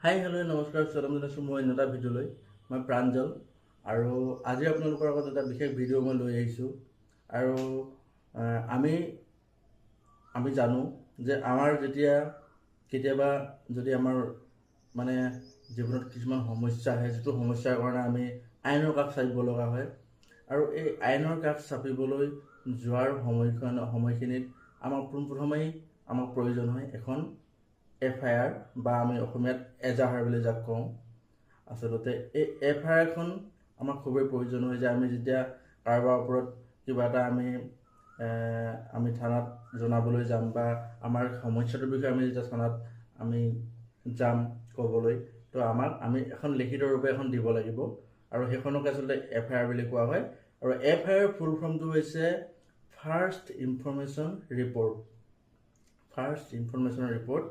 Hi hello' নমস্কাৰ স্বাগতম জনাইছোঁ মই অন্য এটা ভিডিঅ'লৈ মই প্ৰাঞ্জল আৰু আজি আপোনালোকৰ আগত এটা বিশেষ ভিডিঅ' মই লৈ আহিছোঁ আৰু আমি আমি জানো যে আমাৰ যেতিয়া কেতিয়াবা যদি আমাৰ মানে জীৱনত কিছুমান সমস্যা আহে যিটো সমস্যাৰ কাৰণে আমি আইনৰ কাষ চাপিব লগা হয় আৰু এই আইনৰ কাষ চাপিবলৈ যোৱাৰ সময়খিনিত আমাক পোনপ্ৰথমেই আমাক প্ৰয়োজন হয় এখন FIR বা আমি অসমীয়াত এজাহাৰ বুলি যাক কওঁ। আচলতে এই FIR এখন আমাক খুবেই প্ৰয়োজন হয় যে আমি যেতিয়া কাৰোবাৰ ওপৰত কিবা এটা আমি থানাত জনাবলৈ যাম বা আমাৰ সমস্যাটোৰ বিষয়ে আমি যেতিয়া থানাত আমি যাম ক'বলৈ, তো আমি এখন লিখিত ৰূপে এখন দিব লাগিব আৰু সেইখনক আচলতে FIR বুলি কোৱা হয়। আৰু FIR ফুল ফৰ্মটো হৈছে ফাৰ্ষ্ট ইনফৰমেশ্যন ৰিপৰ্ট।